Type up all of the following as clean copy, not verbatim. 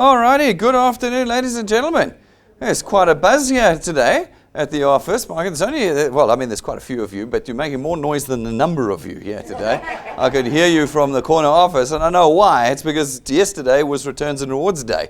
Alrighty, good afternoon, ladies and gentlemen. There's quite a buzz here today at the office. There's there's quite a few of you, but you're making more noise than the number of you here today. I could hear you from the corner office, and I know why. It's because yesterday was Returns and Rewards Day.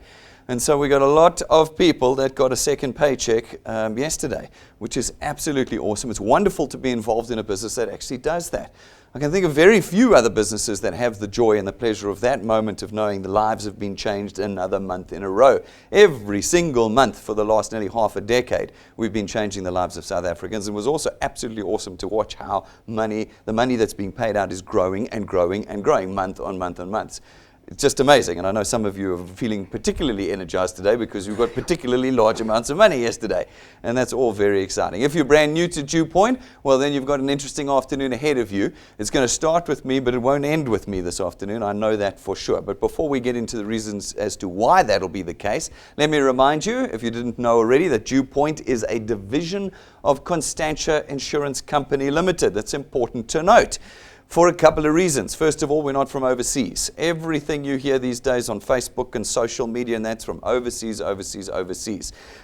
And so we got a lot of people that got a second paycheck yesterday, which is absolutely awesome. It's wonderful to be involved in a business that actually does that. I can think of very few other businesses that have the joy and the pleasure of that moment of knowing the lives have been changed another month in a row. Every single month for the last nearly half a decade, we've been changing the lives of South Africans. It was also absolutely awesome to watch how the money that's being paid out is growing and growing and growing month on month on month. It's just amazing, and I know some of you are feeling particularly energized today because you got particularly large amounts of money yesterday, and that's all very exciting. If you're brand new to DuePoint, well then you've got an interesting afternoon ahead of you. It's going to start with me, but it won't end with me this afternoon. I know that for sure. But before we get into the reasons as to why that'll be the case, let me remind you, if you didn't know already, that DuePoint is a division of Constantia Insurance Company Limited. That's important to note. For a couple of reasons. First of all, we're not from overseas. Everything you hear these days on Facebook and social media, and that's from overseas.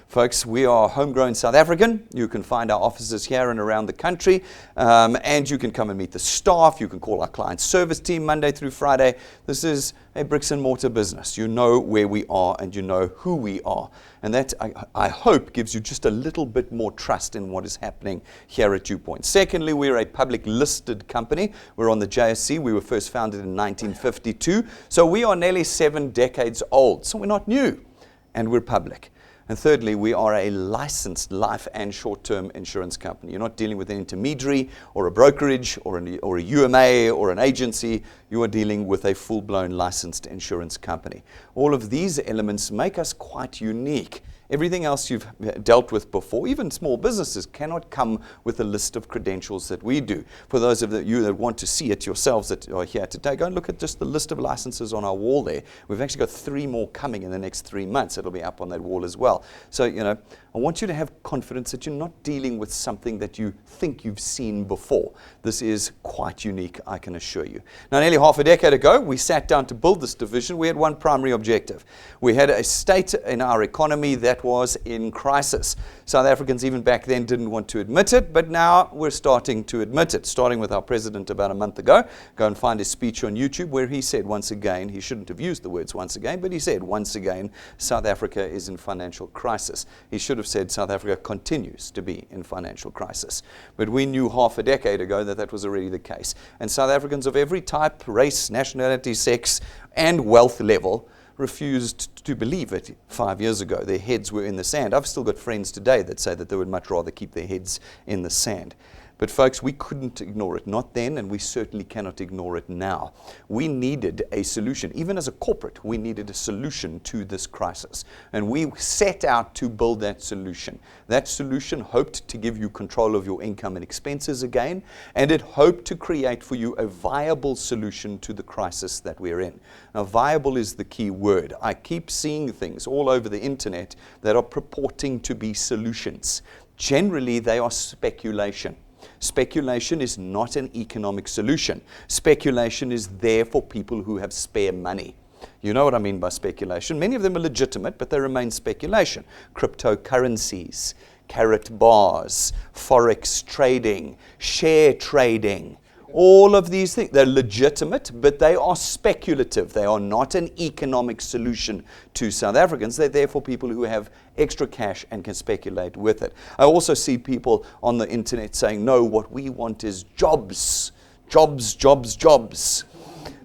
Folks, we are homegrown South African. You can find our offices here and around the country, and you can come and meet the staff. You can call our client service team Monday through Friday. This is a bricks and mortar business. You know where we are and you know who we are. And that, I hope, gives you just a little bit more trust in what is happening here at DuePoint. Secondly, we're a public listed company. We're on the JSE. We were first founded in 1952. So we are nearly 7 decades old. So we're not new, and we're public. And thirdly, we are a licensed life and short-term insurance company. You're not dealing with an intermediary or a brokerage or a UMA or an agency. You are dealing with a full-blown licensed insurance company. All of these elements make us quite unique. Everything else you've dealt with before, even small businesses, cannot come with a list of credentials that we do. For those of you that want to see it yourselves that are here today, go and look at just the list of licenses on our wall there. We've actually got 3 more coming in the next 3 months. It'll be up on that wall as well. So, I want you to have confidence that you're not dealing with something that you think you've seen before. This is quite unique, I can assure you. Now, nearly half a decade ago, we sat down to build this division. We had one primary objective. We had a state in our economy that was in crisis. South Africans even back then didn't want to admit it, but now we're starting to admit it, starting with our president about a month ago. Go and find his speech on YouTube where he said once again, he shouldn't have used the words once again, but he said once again, South Africa is in financial crisis. He should have said South Africa continues to be in financial crisis. But we knew half a decade ago that that was already the case. And South Africans of every type, race, nationality, sex, and wealth level refused to believe it 5 years ago. Their heads were in the sand. I've still got friends today that say that they would much rather keep their heads in the sand. But folks, we couldn't ignore it, not then, and we certainly cannot ignore it now. We needed a solution. Even as a corporate, we needed a solution to this crisis. And we set out to build that solution. That solution hoped to give you control of your income and expenses again, and it hoped to create for you a viable solution to the crisis that we're in. Now, viable is the key word. I keep seeing things all over the internet that are purporting to be solutions. Generally, they are speculation. Speculation is not an economic solution. Speculation is there for people who have spare money. You know what I mean by speculation. Many of them are legitimate, but they remain speculation. Cryptocurrencies, carrot bars, forex trading, share trading. All of these things, they're legitimate, but they are speculative. They are not an economic solution to South Africans. They're there for people who have extra cash and can speculate with it. I also see people on the internet saying, no, what we want is jobs. Jobs, jobs, jobs.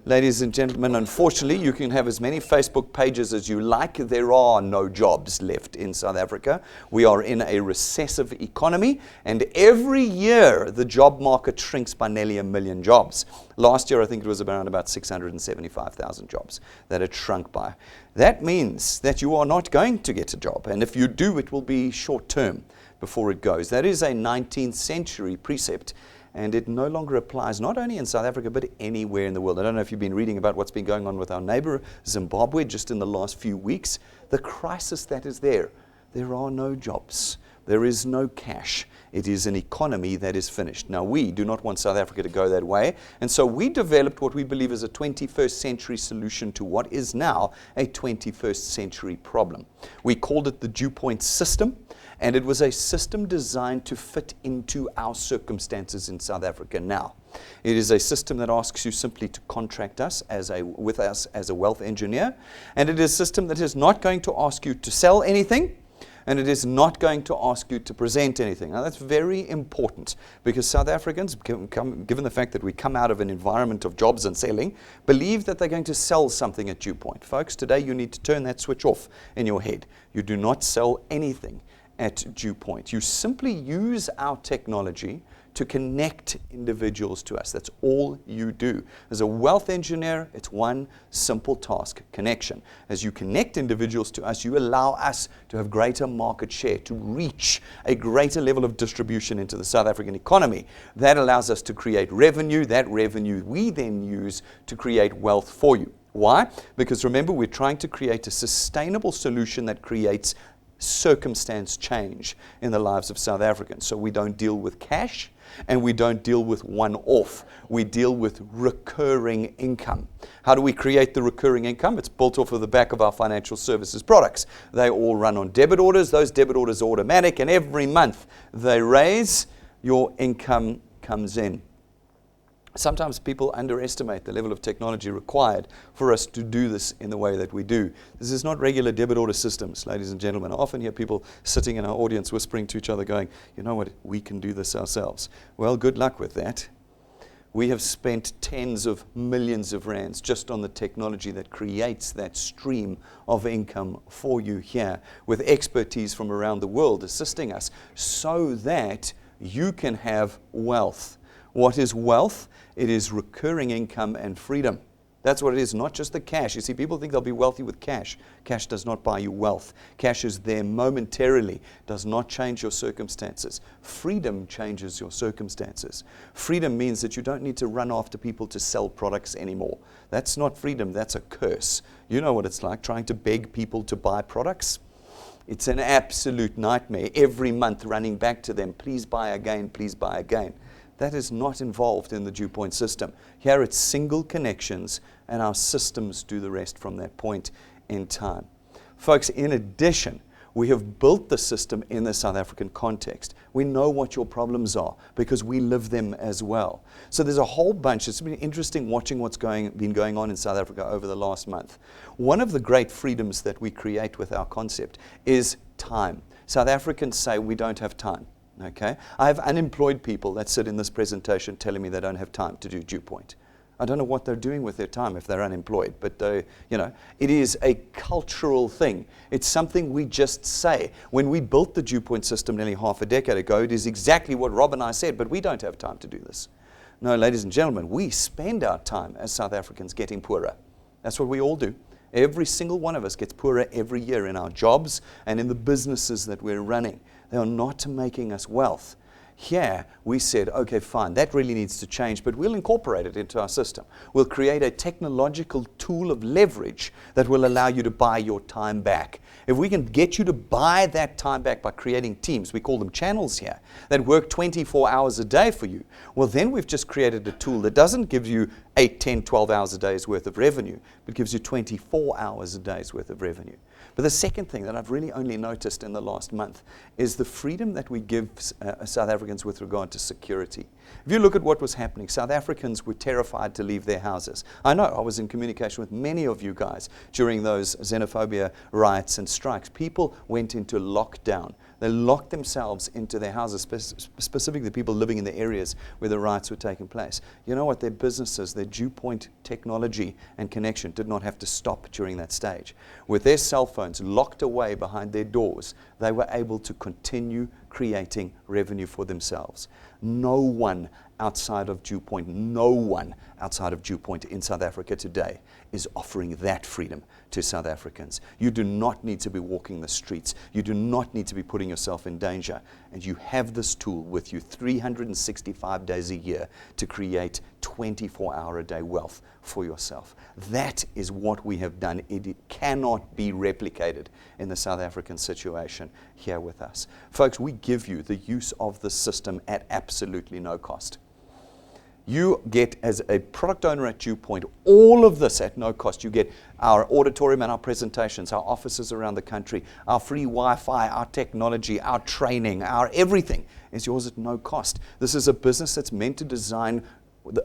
Ladies and gentlemen, unfortunately, you can have as many Facebook pages as you like. There are no jobs left in South Africa. We are in a recessive economy, and every year the job market shrinks by nearly 1 million jobs. Last year, I think it was around about 675,000 jobs that it shrunk by. That means that you are not going to get a job, and if you do, it will be short term before it goes. That is a 19th century precept. And it no longer applies not only in South Africa, but anywhere in the world. I don't know if you've been reading about what's been going on with our neighbor, Zimbabwe, just in the last few weeks. The crisis that is there. There are no jobs. There is no cash. It is an economy that is finished. Now, we do not want South Africa to go that way, and so we developed what we believe is a 21st century solution to what is now a 21st century problem. We called it the DuePoint system, and it was a system designed to fit into our circumstances in South Africa now. It is a system that asks you simply to contract us with us as a wealth engineer, and it is a system that is not going to ask you to sell anything, and it is not going to ask you to present anything. Now, that's very important because South Africans, given the fact that we come out of an environment of jobs and selling, believe that they're going to sell something at DuePoint. Folks, today you need to turn that switch off in your head. You do not sell anything at DuePoint. You simply use our technology to connect individuals to us. That's all you do. As a wealth engineer, it's one simple task, connection. As you connect individuals to us, you allow us to have greater market share, to reach a greater level of distribution into the South African economy. That allows us to create revenue. That revenue we then use to create wealth for you. Why? Because remember, we're trying to create a sustainable solution that creates circumstance change in the lives of South Africans. So we don't deal with cash and we don't deal with one-off. We deal with recurring income. How do we create the recurring income? It's built off of the back of our financial services products. They all run on debit orders. Those debit orders are automatic, and every month they raise, your income comes in. Sometimes people underestimate the level of technology required for us to do this in the way that we do. This is not regular debit order systems, ladies and gentlemen. I often hear people sitting in our audience whispering to each other going, you know what, we can do this ourselves. Well, good luck with that. We have spent tens of millions of rands just on the technology that creates that stream of income for you here, with expertise from around the world assisting us so that you can have wealth. What is wealth? It is recurring income and freedom. That's what it is, not just the cash. You see, people think they'll be wealthy with cash. Cash does not buy you wealth. Cash is there momentarily, does not change your circumstances. Freedom changes your circumstances. Freedom means that you don't need to run after people to sell products anymore. That's not freedom, that's a curse. You know what it's like, trying to beg people to buy products. It's an absolute nightmare. Every month running back to them, please buy again, please buy again. That is not involved in the DuePoint system. Here it's single connections, and our systems do the rest from that point in time. Folks, in addition, we have built the system in the South African context. We know what your problems are because we live them as well. So there's a whole bunch. It's been interesting watching what's been going on in South Africa over the last month. One of the great freedoms that we create with our concept is time. South Africans say we don't have time. Okay, I have unemployed people that sit in this presentation telling me they don't have time to do DuePoint. I don't know what they're doing with their time if they're unemployed, but it is a cultural thing. It's something we just say. When we built the DuePoint system nearly half a decade ago, it is exactly what Rob and I said, but we don't have time to do this. No, ladies and gentlemen, we spend our time as South Africans getting poorer. That's what we all do. Every single one of us gets poorer every year in our jobs and in the businesses that we're running. They are not making us wealth. Here, we said, okay, fine, that really needs to change, but we'll incorporate it into our system. We'll create a technological tool of leverage that will allow you to buy your time back. If we can get you to buy that time back by creating teams, we call them channels here, that work 24 hours a day for you, well, then we've just created a tool that doesn't give you 8, 10, 12 hours a day's worth of revenue, but gives you 24 hours a day's worth of revenue. But the second thing that I've really only noticed in the last month is the freedom that we give South Africans with regard to security. If you look at what was happening, South Africans were terrified to leave their houses. I know, I was in communication with many of you guys during those xenophobia riots and strikes. People went into lockdown. They locked themselves into their houses, specifically the people living in the areas where the riots were taking place. You know what? Their businesses, their DuePoint technology and connection did not have to stop during that stage. With their cell phones locked away behind their doors, they were able to continue creating revenue for themselves. No one outside of DuePoint, no one outside of DuePoint in South Africa today is offering that freedom to South Africans. You do not need to be walking the streets. You do not need to be putting yourself in danger. And you have this tool with you 365 days a year to create 24-hour-a-day wealth for yourself. That is what we have done. It cannot be replicated in the South African situation here with us. Folks, we give you the use of the system at absolutely no cost. You get, as a product owner at DuePoint, all of this at no cost. You get our auditorium and our presentations, our offices around the country, our free Wi-Fi, our technology, our training, our everything is yours at no cost. This is a business that's meant to design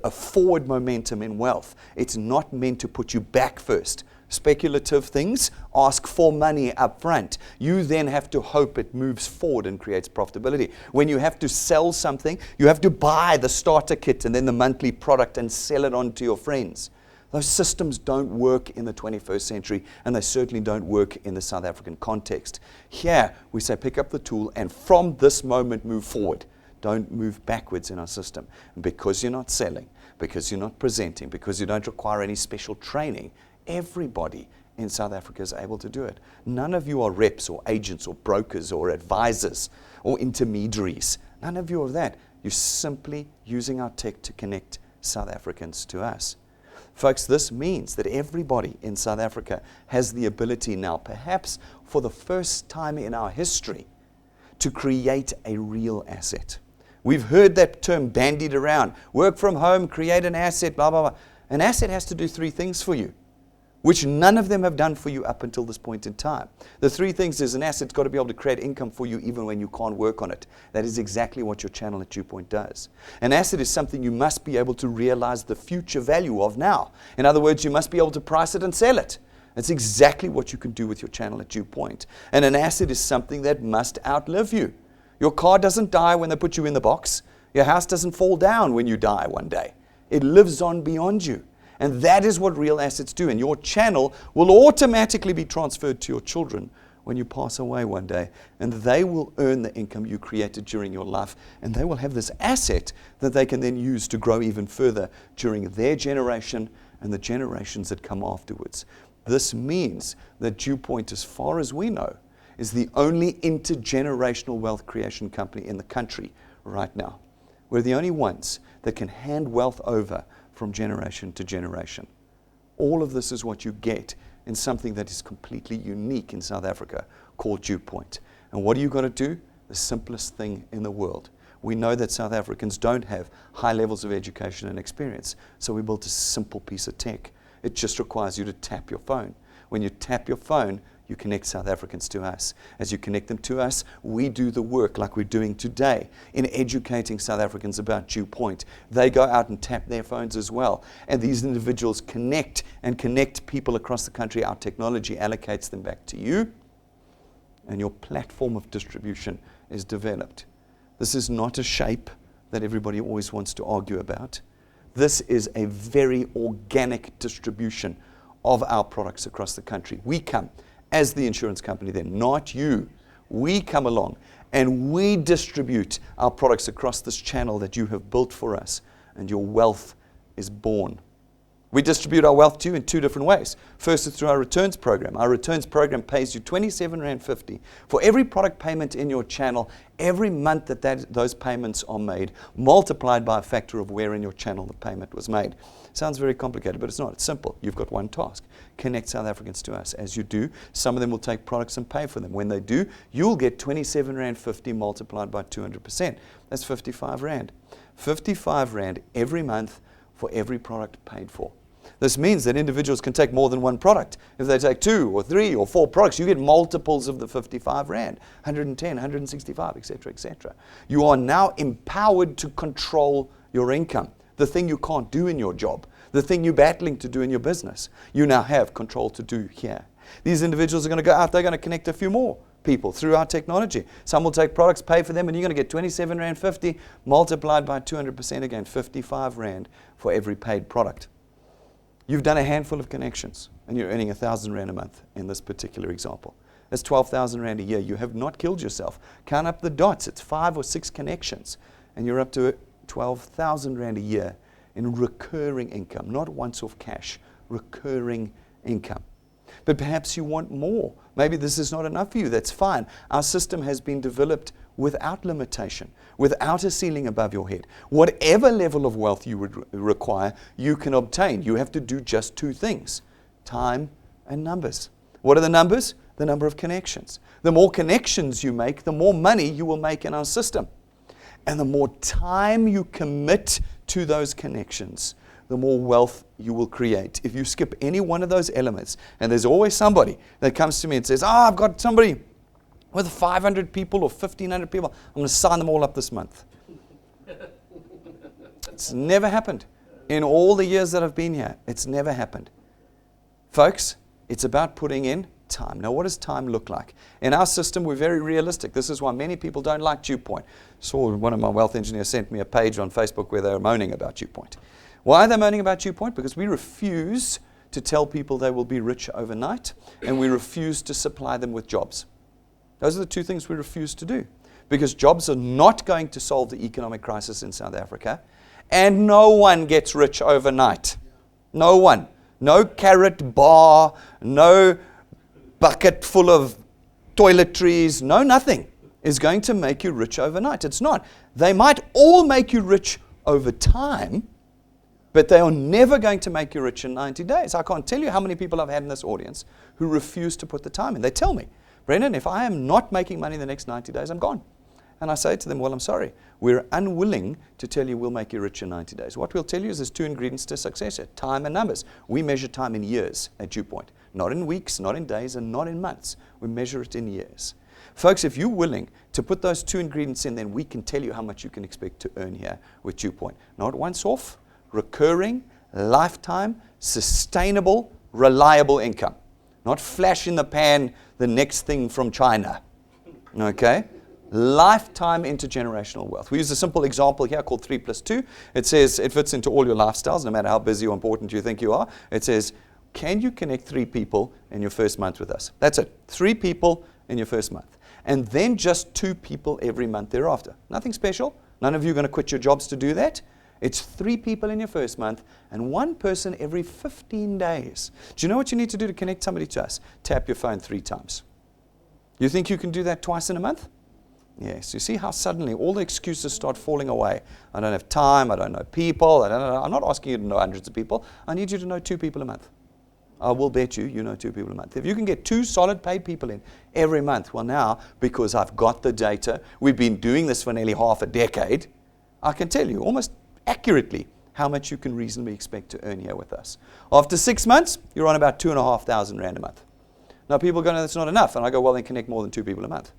a forward momentum in wealth. It's not meant to put you back first. Speculative things ask for money up front. You then have to hope it moves forward and creates profitability. When you have to sell something, you have to buy the starter kit and then the monthly product and sell it on to your friends. Those systems don't work in the 21st century, and they certainly don't work in the South African context. Here, we say pick up the tool and from this moment move forward. Don't move backwards in our system. And because you're not selling, because you're not presenting, because you don't require any special training, everybody in South Africa is able to do it. None of you are reps or agents or brokers or advisors or intermediaries. None of you are that. You're simply using our tech to connect South Africans to us. Folks, this means that everybody in South Africa has the ability now, perhaps for the first time in our history, to create a real asset. We've heard that term bandied around. Work from home, create an asset, blah, blah, blah. An asset has to do three things for you, which none of them have done for you up until this point in time. The three things is an asset's got to be able to create income for you even when you can't work on it. That is exactly what your channel at DuePoint does. An asset is something you must be able to realize the future value of now. In other words, you must be able to price it and sell it. That's exactly what you can do with your channel at DuePoint. And an asset is something that must outlive you. Your car doesn't die when they put you in the box. Your house doesn't fall down when you die one day. It lives on beyond you. And that is what real assets do. And your channel will automatically be transferred to your children when you pass away one day. And they will earn the income you created during your life. And they will have this asset that they can then use to grow even further during their generation and the generations that come afterwards. This means that DuePoint, as far as we know, is the only intergenerational wealth creation company in the country right now. We're the only ones that can hand wealth over from generation to generation. All of this is what you get in something that is completely unique in South Africa called DuePoint. And what do you got to do? The simplest thing in the world. We know that South Africans don't have high levels of education and experience, so we built a simple piece of tech. It just requires you to tap your phone. When you tap your phone, you connect South Africans to us. As you connect them to us, we do the work like we're doing today in educating South Africans about DuePoint. They go out and tap their phones as well. And these individuals connect people across the country. Our technology allocates them back to you, and your platform of distribution is developed. This is not a shape that everybody always wants to argue about. This is a very organic distribution of our products across the country. We come as the insurance company then, not you. We come along and we distribute our products across this channel that you have built for us, and your wealth is born. We distribute our wealth to you in two different ways. First is through our returns program. Our returns program pays you R27.50 for every product payment in your channel every month that those payments are made, multiplied by a factor of where in your channel the payment was made. Sounds very complicated, but it's not. It's simple. You've got one task. Connect South Africans to us. As you do, some of them will take products and pay for them. When they do, you'll get R27.50 multiplied by 200%. That's R55. R55 every month for every product paid for. This means that individuals can take more than one product. If they take 2 or 3 or 4 products, you get multiples of the R55, 110, 165, etc., etc. You are now empowered to control your income, the thing you can't do in your job, the thing you're battling to do in your business. You now have control to do here. These individuals are going to go out, they're going to connect a few more people through our technology. Some will take products, pay for them, and you're going to get R27.50 multiplied by 200% again, R55 for every paid product. You've done a handful of connections, and you're earning R1,000 a month in this particular example. That's 12,000 Rand a year. You have not killed yourself. Count up the dots. It's 5 or 6 connections. And you're up to 12,000 Rand a year in recurring income, not once-off cash, recurring income. But perhaps you want more. Maybe this is not enough for you. That's fine. Our system has been developed without limitation, without a ceiling above your head. Whatever level of wealth you would require, you can obtain. You have to do just 2 things: time and numbers. What are the numbers? The number of connections. The more connections you make, the more money you will make in our system. And the more time you commit to those connections, the more wealth you will create. If you skip any one of those elements, and there's always somebody that comes to me and says, I've got somebody with 500 people or 1,500 people, I'm going to sign them all up this month. It's never happened. In all the years that I've been here, it's never happened. Folks, it's about putting in time. Now, what does time look like? In our system, we're very realistic. This is why many people don't like DuePoint. Saw one of my wealth engineers sent me a page on Facebook where they were moaning about DuePoint. Why are they moaning about DuePoint? Because we refuse to tell people they will be rich overnight, and we refuse to supply them with jobs. Those are the 2 things we refuse to do, because jobs are not going to solve the economic crisis in South Africa, and no one gets rich overnight. No one. No carrot bar, no bucket full of toiletries, no nothing is going to make you rich overnight. It's not. They might all make you rich over time, but they are never going to make you rich in 90 days. I can't tell you how many people I've had in this audience who refuse to put the time in. They tell me, Brendan, if I am not making money in the next 90 days, I'm gone. And I say to them, well, I'm sorry. We're unwilling to tell you we'll make you rich in 90 days. What we'll tell you is there's 2 ingredients to success here: time and numbers. We measure time in years at DuePoint. Not in weeks, not in days, and not in months. We measure it in years. Folks, if you're willing to put those 2 ingredients in, then we can tell you how much you can expect to earn here with DuePoint. Not once off, recurring, lifetime, sustainable, reliable income. Not flash in the pan, the next thing from China. Okay? Lifetime intergenerational wealth. We use a simple example here called 3 plus 2. It says it fits into all your lifestyles, no matter how busy or important you think you are. It says, can you connect 3 people in your first month with us? That's it. 3 people in your first month. And then just 2 people every month thereafter. Nothing special. None of you are going to quit your jobs to do that. It's 3 people in your first month and 1 person every 15 days. Do you know what you need to do to connect somebody to us? Tap your phone 3 times. You think you can do that twice in a month? Yes. You see how suddenly all the excuses start falling away. I don't have time. I don't know people. I'm not asking you to know hundreds of people. I need you to know 2 people a month. I will bet you know 2 people a month. If you can get 2 solid paid people in every month, well now, because I've got the data, we've been doing this for nearly half a decade, I can tell you almost accurately how much you can reasonably expect to earn here with us. After 6 months, you're on about 2,500 Rand a month. Now people go, no, that's not enough. And I go, well, then connect more than 2 people a month.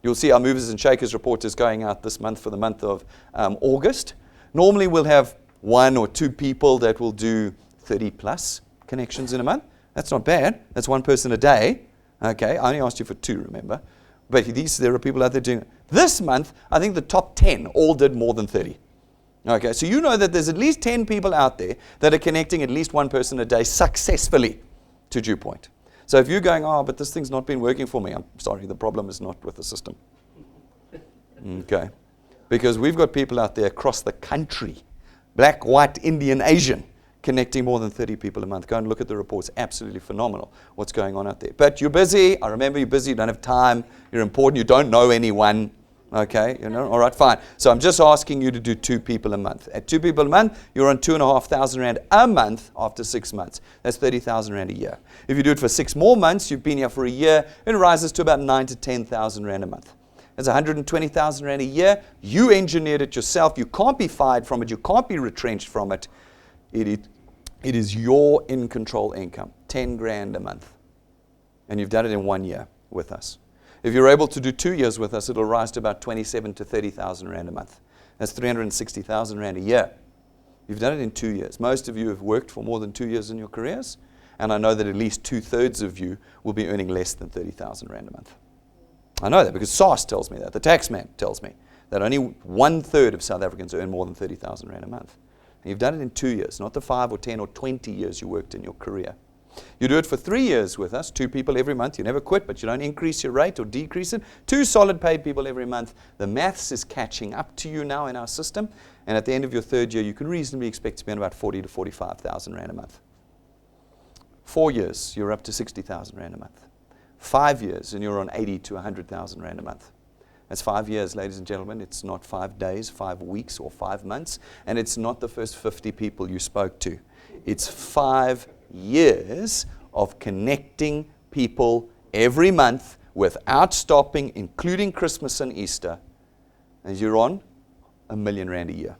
You'll see our Movers and Shakers report is going out this month for the month of August. Normally we'll have 1 or 2 people that will do 30 plus connections in a month. That's not bad. That's 1 person a day. Okay, I only asked you for 2, remember. But there are people out there doing it. This month, I think the top 10 all did more than 30. Okay, so you know that there's at least 10 people out there that are connecting at least 1 person a day successfully to DuePoint. So if you're going, oh, but this thing's not been working for me, I'm sorry, the problem is not with the system. Okay, because we've got people out there across the country, black, white, Indian, Asian, connecting more than 30 people a month. Go and look at the reports. Absolutely phenomenal what's going on out there. But you're busy. I remember you're busy. You don't have time. You're important. You don't know anyone. Okay, all right, fine. So I'm just asking you to do 2 people a month. At 2 people a month, you're on 2,500 Rand a month after 6 months. That's 30,000 Rand a year. If you do it for 6 more months, you've been here for a year, it rises to about 9,000 to 10,000 Rand a month. That's 120,000 Rand a year. You engineered it yourself. You can't be fired from it. You can't be retrenched from it. It is your in-control income, 10 grand a month. And you've done it in 1 year with us. If you're able to do 2 years with us, it'll rise to about 27 to 30,000 Rand a month. That's 360,000 Rand a year. You've done it in 2 years. Most of you have worked for more than 2 years in your careers, and I know that at least 2/3 of you will be earning less than 30,000 Rand a month. I know that because SARS tells me that. The tax man tells me that only 1/3 of South Africans earn more than 30,000 Rand a month. And you've done it in 2 years, not the 5 or 10 or 20 years you worked in your career. You do it for 3 years with us, 2 people every month. You never quit, but you don't increase your rate or decrease it. 2 solid paid people every month. The maths is catching up to you now in our system. And at the end of your 3rd year, you can reasonably expect to spend about 40 to 45,000 Rand a month. 4 years, you're up to 60,000 Rand a month. 5 years, and you're on 80 to 100,000 Rand a month. That's 5 years, ladies and gentlemen. It's not 5 days, 5 weeks, or 5 months. And it's not the first 50 people you spoke to. It's 5 years of connecting people every month without stopping, including Christmas and Easter. And you're on R1 million a year.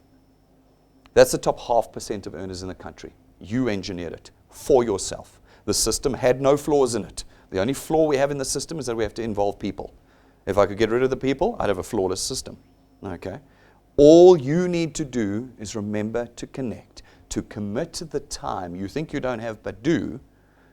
That's the top 0.5% of earners in the country. You engineered it for yourself. The system had no flaws in it. The only flaw we have in the system is that we have to involve people. If I could get rid of the people, I'd have a flawless system. Okay? All you need to do is remember to connect, to commit to the time you think you don't have but do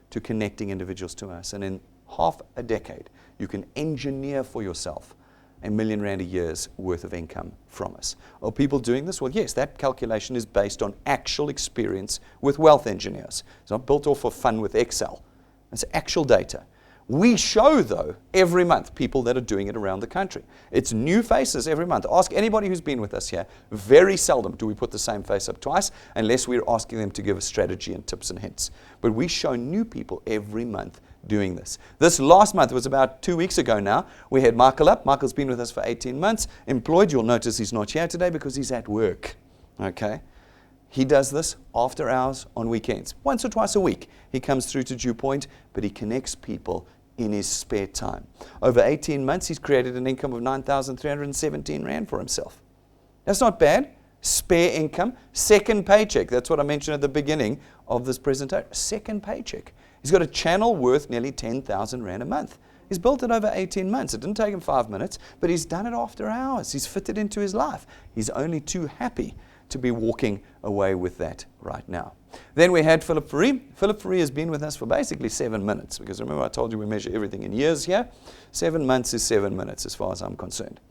to connecting individuals to us. And in half a decade, you can engineer for yourself R1 million a year's worth of income from us. Are people doing this? Well, yes, that calculation is based on actual experience with wealth engineers. It's not built off of fun with Excel. It's actual data. We show, though, every month people that are doing it around the country. It's new faces every month. Ask anybody who's been with us here. Very seldom do we put the same face up twice unless we're asking them to give us strategy and tips and hints. But we show new people every month doing this. This last month, it was about 2 weeks ago now, we had Michael up. Michael's been with us for 18 months. Employed, you'll notice he's not here today because he's at work. Okay? He does this after hours on weekends. Once or twice a week, he comes through to DuePoint, but he connects people in his spare time. Over 18 months, he's created an income of 9,317 Rand for himself. That's not bad. Spare income, second paycheck. That's what I mentioned at the beginning of this presentation. Second paycheck. He's got a channel worth nearly 10,000 Rand a month. He's built it over 18 months. It didn't take him 5 minutes, but he's done it after hours. He's fitted into his life. He's only too happy to be walking away with that right now. Then we had Philip Fourie. Philip Fourie has been with us for basically 7 minutes, because remember I told you we measure everything in years here. 7 months is 7 minutes as far as I'm concerned.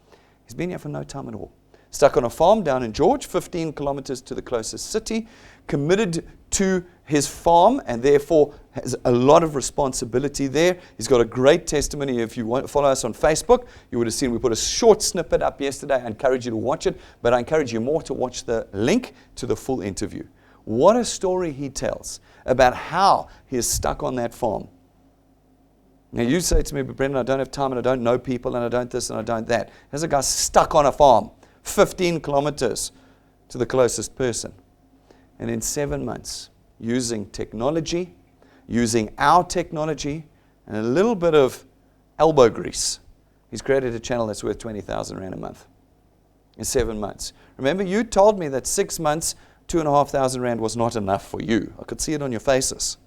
He's been here for no time at all. Stuck on a farm down in George, 15 kilometers to the closest city, committed to his farm and therefore has a lot of responsibility there. He's got a great testimony. If you want to follow us on Facebook, you would have seen we put a short snippet up yesterday. I encourage you to watch it, but I encourage you more to watch the link to the full interview. What a story he tells about how he is stuck on that farm. Now you say to me, but Brendan, I don't have time and I don't know people and I don't this and I don't that. There's a guy stuck on a farm, 15 kilometers to the closest person. And in 7 months, using technology, using our technology, and a little bit of elbow grease, he's created a channel that's worth 20,000 Rand a month in 7 months. Remember, you told me that 6 months, 2,500 Rand was not enough for you. I could see it on your faces.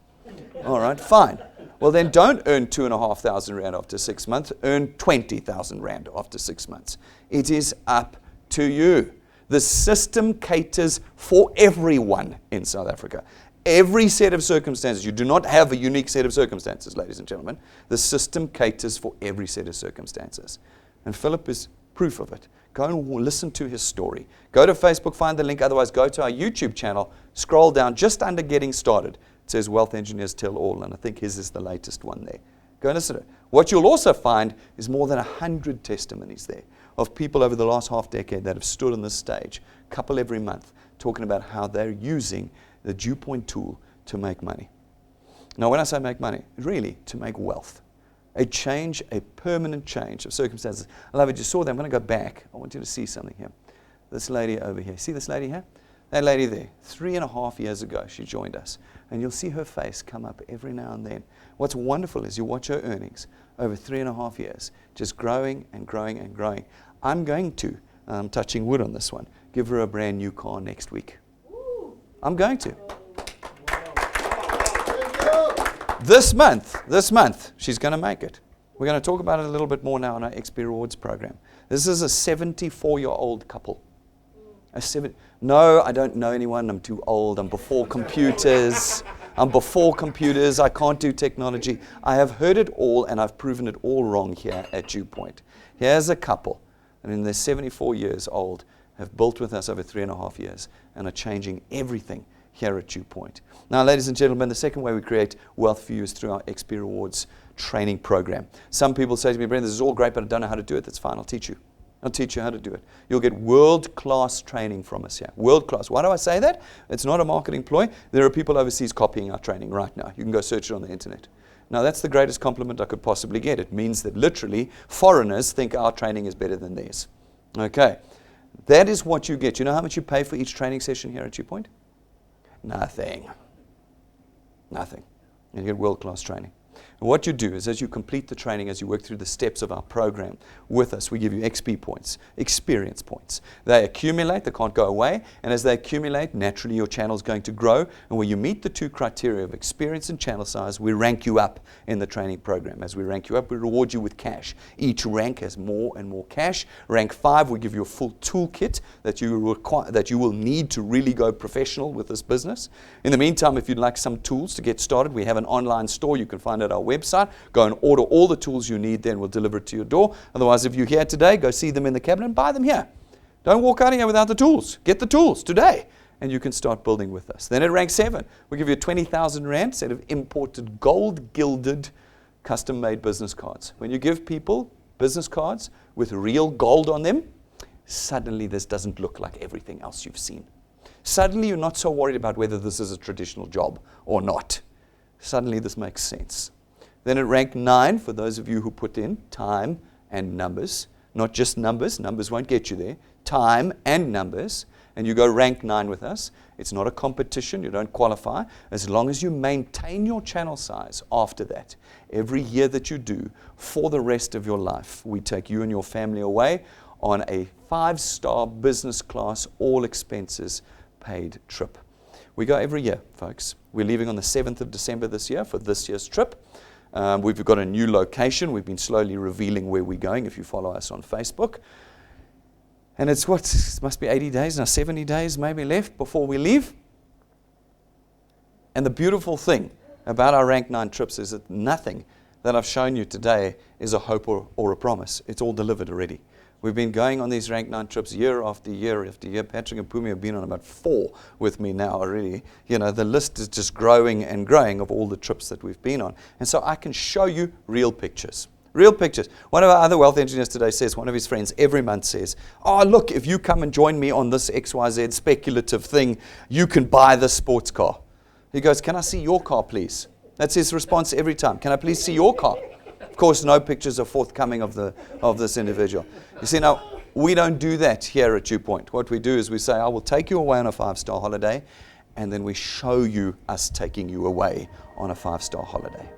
All right, fine. Well, then don't earn 2,500 Rand after 6 months. Earn 20,000 Rand after 6 months. It is up to you. The system caters for everyone in South Africa. Every set of circumstances. You do not have a unique set of circumstances, ladies and gentlemen. The system caters for every set of circumstances. And Philip is proof of it. Go and listen to his story. Go to Facebook, find the link. Otherwise, go to our YouTube channel. Scroll down just under Getting Started. It says Wealth Engineers Tell All, and I think his is the latest one there. Go and listen to it. What you'll also find is more than 100 testimonies there of people over the last half decade that have stood on this stage, a couple every month, talking about how they're using the DuePoint tool to make money. Now, when I say make money, really to make wealth. A change, a permanent change of circumstances. I love it. You saw that. I'm going to go back. I want you to see something here. This lady over here. See this lady here? That lady there. 3.5 years ago, she joined us. And you'll see her face come up every now and then. What's wonderful is you watch her earnings over 3.5 years, just growing and growing and growing. I'm going to, I'm touching wood on this one, give her a brand new car next week. I'm going to. This month, she's going to make it. We're going to talk about it a little bit more now in our XP Rewards program. This is a 74-year-old couple. No, I don't know anyone. I'm too old. I'm before computers. I can't do technology. I have heard it all, and I've proven it all wrong here at DuePoint. Here's a couple, and they're 74 years old, have built with us over 3.5 years, and are changing everything here at DuePoint. Now, ladies and gentlemen, the second way we create wealth for you is through our XP Rewards training program. Some people say to me, Brent, this is all great, but I don't know how to do it. That's fine. I'll teach you. I'll teach you how to do it. You'll get world-class training from us here. World-class. Why do I say that? It's not a marketing ploy. There are people overseas copying our training right now. You can go search it on the internet. Now, that's the greatest compliment I could possibly get. It means that literally foreigners think our training is better than theirs. Okay. That is what you get. You know how much you pay for each training session here at DuePoint? Nothing. Nothing. And you get world-class training. And what you do is, as you complete the training, as you work through the steps of our program with us, we give you XP points, experience points. They accumulate, they can't go away, and as they accumulate, naturally your channel is going to grow, and when you meet the two criteria of experience and channel size, we rank you up in the training program. As we rank you up, we reward you with cash. Each rank has more and more cash. Rank 5, we give you a full toolkit that you will need to really go professional with this business. In the meantime, if you'd like some tools to get started, we have an online store you can find at our website. Go and order all the tools you need, then we'll deliver it to your door. Otherwise, if you're here today, go see them in the cabinet and buy them here. Don't walk out of here without the tools. Get the tools today, and you can start building with us. Then at rank 7, we give you a 20,000 Rand set of imported gold-gilded custom-made business cards. When you give people business cards with real gold on them, suddenly this doesn't look like everything else you've seen. Suddenly you're not so worried about whether this is a traditional job or not. Suddenly this makes sense. Then at rank 9, for those of you who put in time and numbers, not just numbers won't get you there, time and numbers, and you go rank 9 with us. It's not a competition, you don't qualify. As long as you maintain your channel size after that, every year that you do, for the rest of your life, we take you and your family away on a 5-star business class, all expenses paid trip. We go every year, folks. We're leaving on the 7th of December this year for this year's trip. We've got a new location. We've been slowly revealing where we're going if you follow us on Facebook. And it must be 80 days now, 70 days maybe left before we leave. And the beautiful thing about our rank 9 trips is that nothing that I've shown you today is a hope or a promise. It's all delivered already. We've been going on these rank 9 trips year after year after year. Patrick and Pumi have been on about 4 with me now already. You know, the list is just growing and growing of all the trips that we've been on. And so I can show you real pictures. Real pictures. One of our other wealth engineers today says, one of his friends every month says, oh, look, if you come and join me on this XYZ speculative thing, you can buy this sports car. He goes, can I see your car, please? That's his response every time. Can I please see your car? Of course, no pictures are forthcoming of this individual. You see, now, we don't do that here at DuePoint. What we do is we say, I will take you away on a 5-star holiday, and then we show you us taking you away on a 5-star holiday.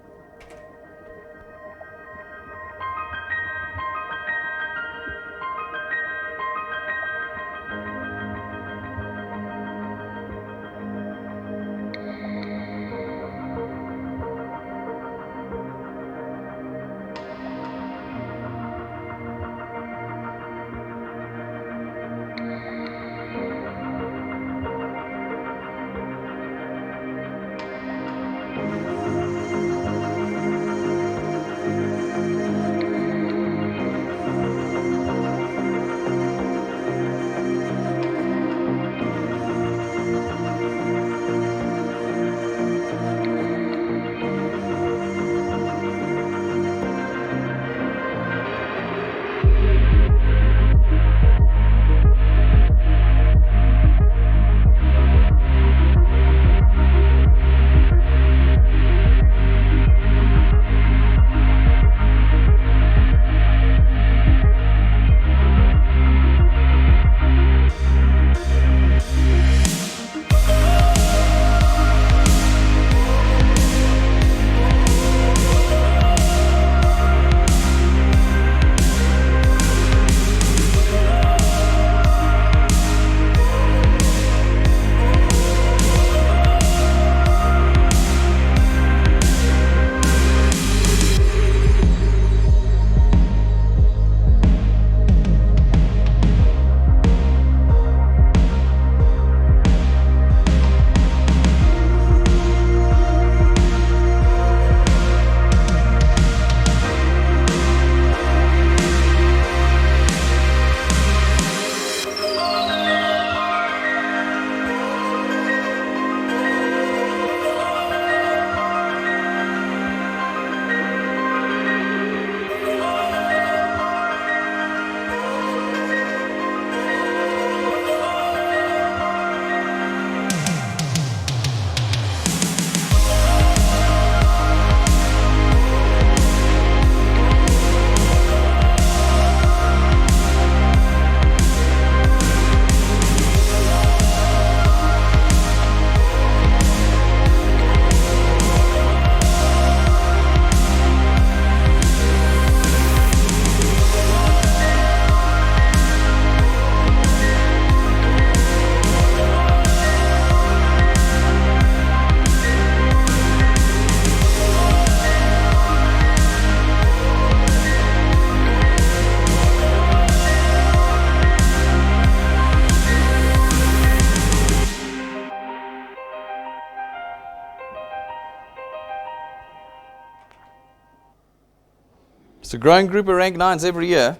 a growing group of rank 9s every year.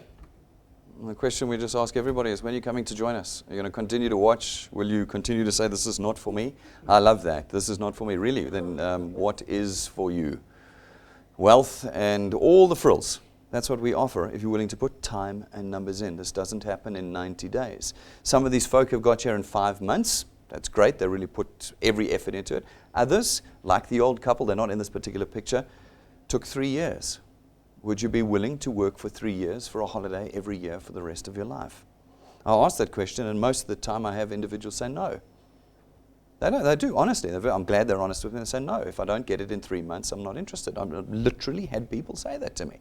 And the question we just ask everybody is, when are you coming to join us? Are you going to continue to watch? Will you continue to say, this is not for me? I love that. This is not for me. Really, then what is for you? Wealth and all the frills. That's what we offer if you're willing to put time and numbers in. This doesn't happen in 90 days. Some of these folk have got here in 5 months. That's great. They really put every effort into it. Others, like the old couple, they're not in this particular picture, took 3 years. Would you be willing to work for 3 years for a holiday every year for the rest of your life? I ask that question, and most of the time I have individuals say no. They do, honestly. I'm glad they're honest with me and say no. If I don't get it in 3 months, I'm not interested. I've literally had people say that to me.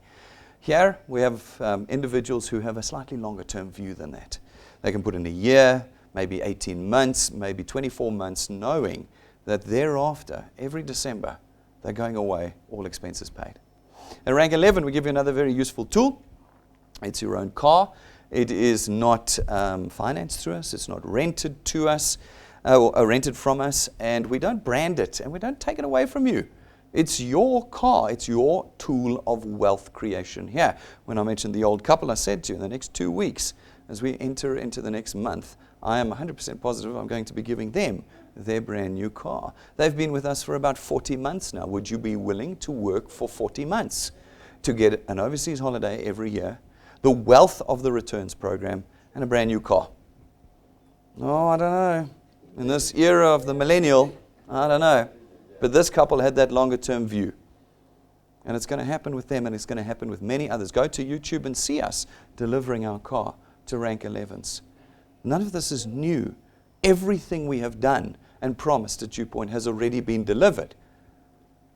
Here we have individuals who have a slightly longer term view than that. They can put in a year, maybe 18 months, maybe 24 months, knowing that thereafter, every December, they're going away, all expenses paid. At rank 11, we give you another very useful tool. It's your own car. It is not financed through us. It's not rented to us or rented from us. And we don't brand it and we don't take it away from you. It's your car. It's your tool of wealth creation here. When I mentioned the old couple, I said to you, in the next 2 weeks, as we enter into the next month, I am 100% positive I'm going to be giving them their brand new car. They've been with us for about 40 months now. Would you be willing to work for 40 months to get an overseas holiday every year, the wealth of the returns program, and a brand new car? Oh, I don't know. In this era of the millennial, I don't know. But this couple had that longer term view. And it's going to happen with them, and it's going to happen with many others. Go to YouTube and see us delivering our car to rank 11s. None of this is new. Everything we have done and promised at DuePoint has already been delivered.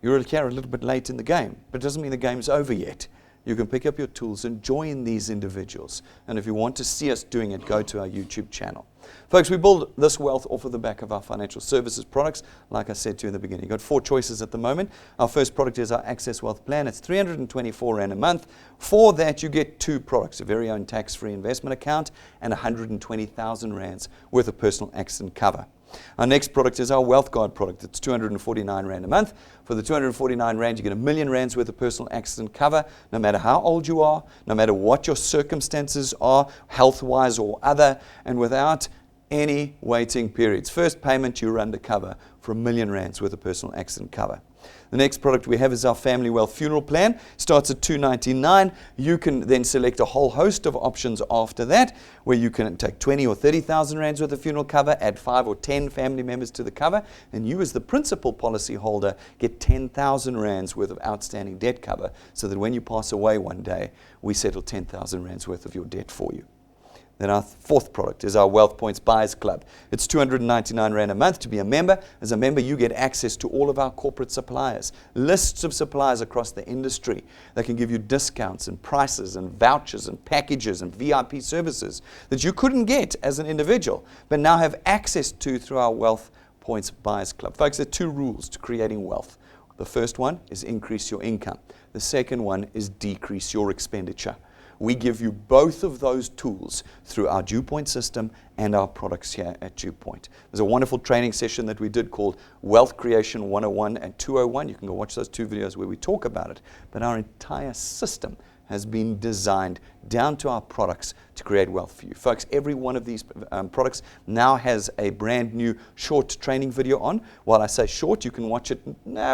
You're here a little bit late in the game, but it doesn't mean the game's over yet. You can pick up your tools and join these individuals. And if you want to see us doing it, go to our YouTube channel. Folks, we build this wealth off of the back of our financial services products. Like I said to you in the beginning, you've got 4 choices at the moment. Our first product is our Access Wealth Plan. It's 324 Rand a month. For that, you get 2 products, a very own tax-free investment account and 120,000 Rands worth of personal accident cover. Our next product is our Wealth Guard product. It's 249 Rand a month. For the 249 Rand, you get R1 million worth of personal accident cover, no matter how old you are, no matter what your circumstances are, health-wise or other, and without any waiting periods. First payment, you're under cover for R1 million worth of personal accident cover. The next product we have is our Family Wealth Funeral Plan. Starts at $299. You can then select a whole host of options after that, where you can take 20 or 30,000 Rands worth of funeral cover, add 5 or 10 family members to the cover, and you as the principal policy holder get 10,000 Rands worth of outstanding debt cover, so that when you pass away one day, we settle 10,000 Rands worth of your debt for you. Then our fourth product is our Wealth Points Buyers Club. It's 299 Rand a month to be a member. As a member, you get access to all of our corporate suppliers, lists of suppliers across the industry that can give you discounts and prices and vouchers and packages and VIP services that you couldn't get as an individual, but now have access to through our Wealth Points Buyers Club. Folks, there are 2 rules to creating wealth. The first one is increase your income. The second one is decrease your expenditure. We give you both of those tools through our DuePoint system and our products here at DuePoint. There's a wonderful training session that we did called Wealth Creation 101 and 201. You can go watch those 2 videos where we talk about it. But our entire system has been designed down to our products to create wealth for you. Folks, every one of these products now has a brand new short training video on. While I say short, you can watch it,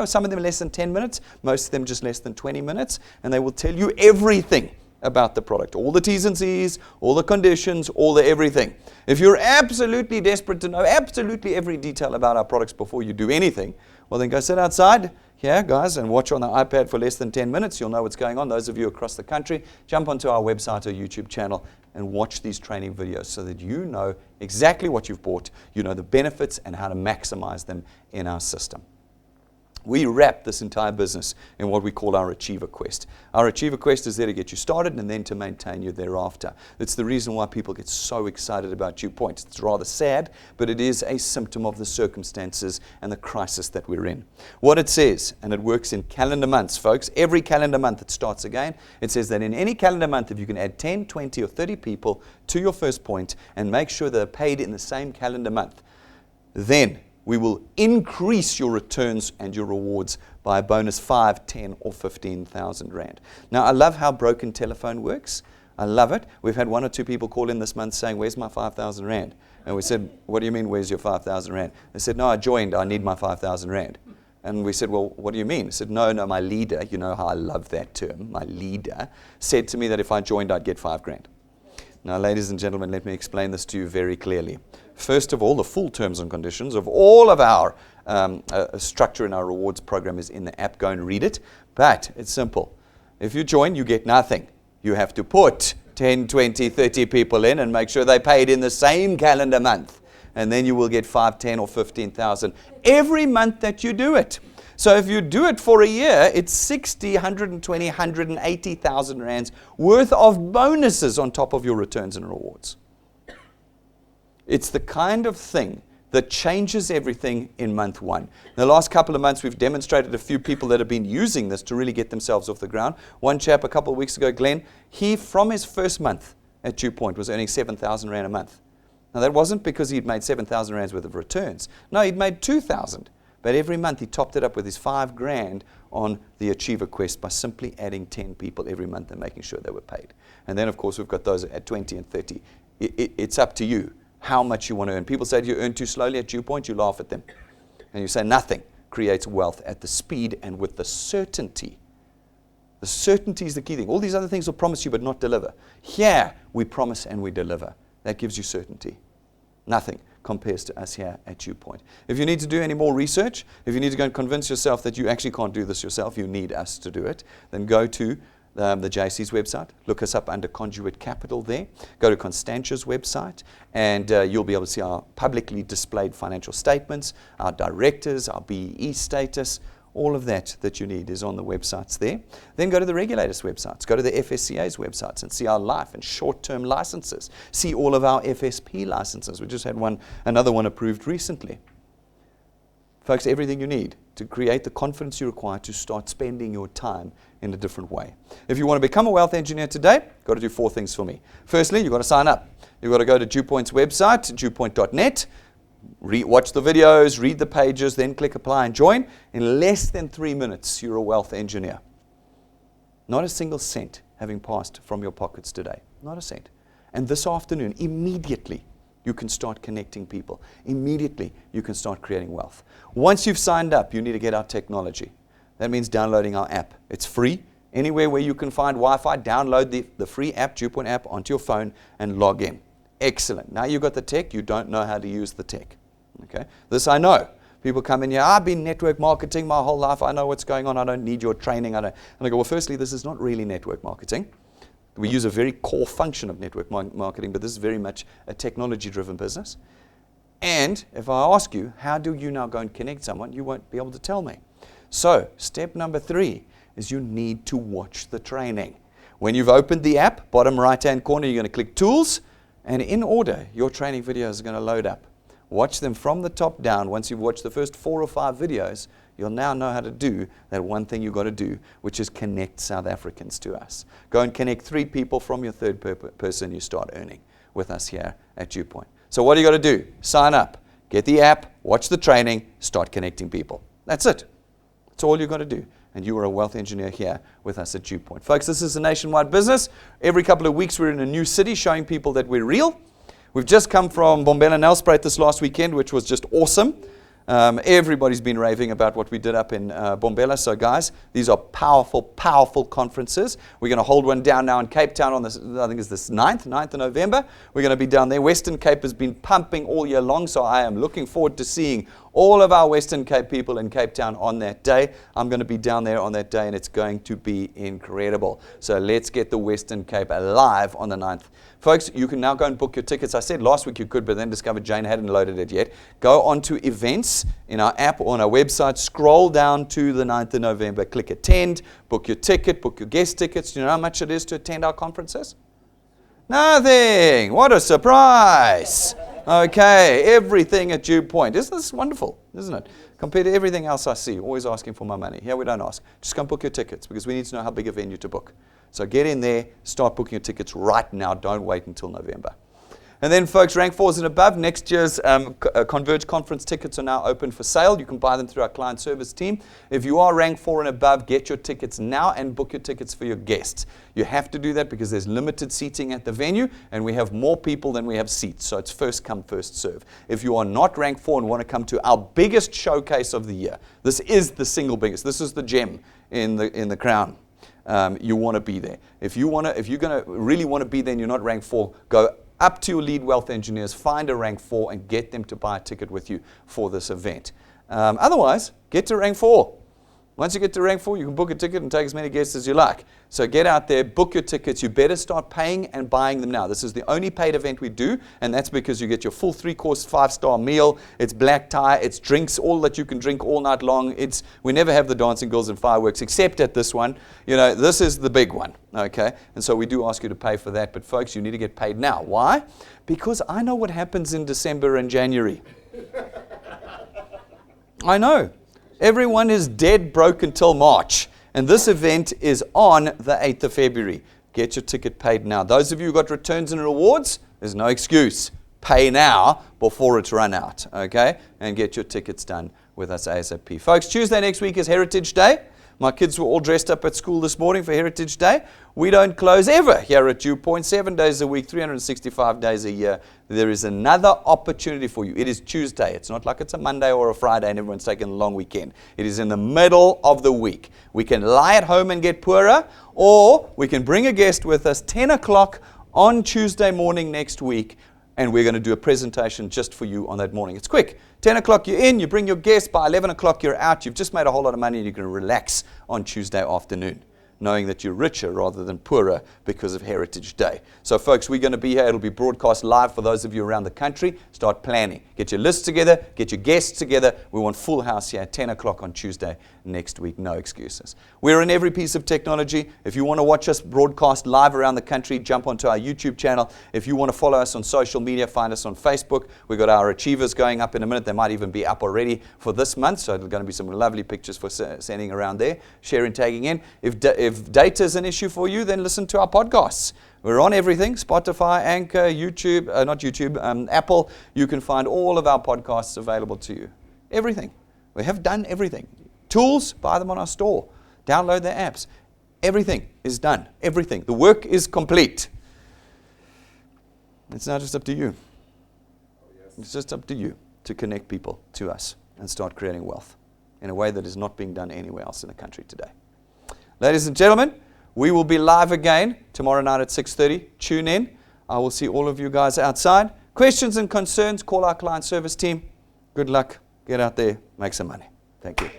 some of them less than 10 minutes, most of them just less than 20 minutes, and they will tell you everything about the product, all the T's and C's, all the conditions, all the everything. If you're absolutely desperate to know absolutely every detail about our products before you do anything, well then go sit outside here, guys, and watch on the iPad for less than 10 minutes. You'll know what's going on. Those of you across the country, jump onto our website or YouTube channel and watch these training videos so that you know exactly what you've bought, you know the benefits and how to maximize them in our system. We wrap this entire business in what we call our Achiever Quest. Our Achiever Quest is there to get you started and then to maintain you thereafter. It's the reason why people get so excited about DuePoint. It's rather sad, but it is a symptom of the circumstances and the crisis that we're in. What it says, and it works in calendar months, folks, every calendar month it starts again. It says that in any calendar month, if you can add 10, 20, or 30 people to your first point and make sure they're paid in the same calendar month, then we will increase your returns and your rewards by a bonus 5, 10, or 15,000 rand. Now, I love how broken telephone works. I love it. We've had 1 or 2 people call in this month saying, where's my 5,000 rand? And we said, what do you mean, where's your 5,000 rand? They said, no, I joined, I need my 5,000 rand. And we said, well, what do you mean? He said, no, my leader, you know how I love that term, my leader, said to me that if I joined, I'd get 5 grand. Now, ladies and gentlemen, let me explain this to you very clearly. First of all, the full terms and conditions of all of our structure in our rewards program is in the app. Go and read it. But it's simple. If you join, you get nothing. You have to put 10, 20, 30 people in and make sure they paid in the same calendar month. And then you will get 5, 10, or 15,000 every month that you do it. So if you do it for a year, it's 60, 120, 180,000 rands worth of bonuses on top of your returns and rewards. It's the kind of thing that changes everything in month 1. In the last couple of months, we've demonstrated a few people that have been using this to really get themselves off the ground. One chap a couple of weeks ago, Glenn, he from his first month at DuePoint was earning 7,000 rand a month. Now that wasn't because he'd made 7,000 rands worth of returns. No, he'd made 2,000. But every month he topped it up with his 5 grand on the Achiever Quest by simply adding 10 people every month and making sure they were paid. And then, of course, we've got those at 20 and 30. It's up to you how much you want to earn. People say you earn too slowly at DuePoint, you laugh at them. And you say nothing creates wealth at the speed and with the certainty. The certainty is the key thing. All these other things will promise you but not deliver. Here, we promise and we deliver. That gives you certainty. Nothing compares to us here at DuePoint. If you need to do any more research, if you need to go and convince yourself that you actually can't do this yourself, you need us to do it, then go to the JC's website. Look us up under Conduit Capital there. Go to Constantia's website, and you'll be able to see our publicly displayed financial statements, our directors, our BEE status. All of that you need is on the websites there. Then go to the regulators' websites. Go to the FSCA's websites and see our life and short-term licenses. See all of our FSP licenses. We just had another one approved recently. Folks, everything you need to create the confidence you require to start spending your time in a different way. If you want to become a wealth engineer today, you've got to do 4 things for me. Firstly, you've got to sign up. You've got to go to DuePoint's website, DuePoint.net. Watch the videos, read the pages, then click apply and join. In less than 3 minutes, you're a wealth engineer. Not a single cent having passed from your pockets today. Not a cent. And this afternoon, immediately, you can start connecting people. Immediately, you can start creating wealth. Once you've signed up, you need to get our technology. That means downloading our app. It's free. Anywhere where you can find Wi-Fi, download the free app, DuePoint app, onto your phone and log in. Excellent. Now you've got the tech, you don't know how to use the tech. Okay? This I know. People come in here, I've been network marketing my whole life, I know what's going on, I don't need your training. And I go, well, firstly, this is not really network marketing. We use a very core function of network marketing, but this is very much a technology-driven business. And if I ask you, how do you now go and connect someone, you won't be able to tell me. So, step number 3 is you need to watch the training. When you've opened the app, bottom right-hand corner, you're going to click Tools, and in order, your training videos are going to load up. Watch them from the top down. Once you've watched the first 4 or 5 videos, you'll now know how to do that one thing you've got to do, which is connect South Africans to us. Go and connect 3 people from your third person you start earning with us here at DuePoint. So what do you got to do? Sign up, get the app, watch the training, start connecting people. That's it. That's all you've got to do. And you are a wealth engineer here with us at DuePoint. Folks, this is a nationwide business. Every couple of weeks we're in a new city showing people that we're real. We've just come from Bombela Nelspruit this last weekend, which was just awesome. Everybody's been raving about what we did up in Bombela. So guys, these are powerful, powerful conferences. We're going to hold one down now in Cape Town on this, I think it's this 9th of November. We're going to be down there. Western Cape has been pumping all year long, so I am looking forward to seeing all of our Western Cape people in Cape Town on that day. I'm going to be down there on that day, and it's going to be incredible. So let's get the Western Cape alive on the 9th. Folks, you can now go and book your tickets. I said last week you could, but then discovered Jane hadn't loaded it yet. Go on to events in our app or on our website. Scroll down to the 9th of November. Click attend, book your ticket, book your guest tickets. Do you know how much it is to attend our conferences? Nothing. What a surprise. Okay, everything at DuePoint. Isn't this wonderful, isn't it? Compared to everything else I see, always asking for my money. Here we don't ask. Just come book your tickets because we need to know how big a venue to book. So get in there, start booking your tickets right now. Don't wait until November. And then, folks, rank 4s and above, next year's Converge Conference tickets are now open for sale. You can buy them through our client service team. If you are rank 4 and above, get your tickets now and book your tickets for your guests. You have to do that because there's limited seating at the venue, and we have more people than we have seats. So it's first come, first serve. If you are not rank 4 and want to come to our biggest showcase of the year, this is the single biggest. This is the gem in the crown. You want to be there. If you're going to really want to be there and you're not rank 4, go up to your lead wealth engineers, find a rank 4 and get them to buy a ticket with you for this event. Otherwise, get to rank 4. Once you get to rank 4, you can book a ticket and take as many guests as you like. So get out there, book your tickets. You better start paying and buying them now. This is the only paid event we do, and that's because you get your full 3-course, 5-star meal. It's black tie, it's drinks, all that you can drink all night long. We never have the dancing girls and fireworks, except at this one. You know, this is the big one, okay? And so we do ask you to pay for that. But folks, you need to get paid now. Why? Because I know what happens in December and January. I know. Everyone is dead broke until March. And this event is on the 8th of February. Get your ticket paid now. Those of you who got returns and rewards, there's no excuse. Pay now before it's run out, okay? And get your tickets done with us ASAP. Folks, Tuesday next week is Heritage Day. My kids were all dressed up at school this morning for Heritage Day. We don't close ever here at DuePoint, 7 days a week, 365 days a year. There is another opportunity for you. It is Tuesday. It's not like it's a Monday or a Friday and everyone's taking a long weekend. It is in the middle of the week. We can lie at home and get poorer, or we can bring a guest with us 10 o'clock on Tuesday morning next week, and we're going to do a presentation just for you on that morning. It's quick. 10 o'clock you're in, you bring your guest, by 11 o'clock you're out. You've just made a whole lot of money and you're going to relax on Tuesday afternoon, knowing that you're richer rather than poorer because of Heritage Day. So folks, we're going to be here. It'll be broadcast live for those of you around the country. Start planning. Get your list together. Get your guests together. We want full house here at 10 o'clock on Tuesday next week. No excuses. We're in every piece of technology. If you want to watch us broadcast live around the country, jump onto our YouTube channel. If you want to follow us on social media, find us on Facebook. We've got our achievers going up in a minute. They might even be up already for this month. So there's going to be some lovely pictures for sending around there, sharing, tagging in. If data is an issue for you, then listen to our podcasts. We're on everything, Spotify, Anchor, YouTube, Apple. You can find all of our podcasts available to you. Everything. We have done everything. Tools, buy them on our store. Download their apps. Everything is done. Everything. The work is complete. It's now just up to you. It's just up to you to connect people to us and start creating wealth in a way that is not being done anywhere else in the country today. Ladies and gentlemen, we will be live again tomorrow night at 6:30. Tune in. I will see all of you guys outside. Questions and concerns, call our client service team. Good luck. Get out there. Make some money. Thank you.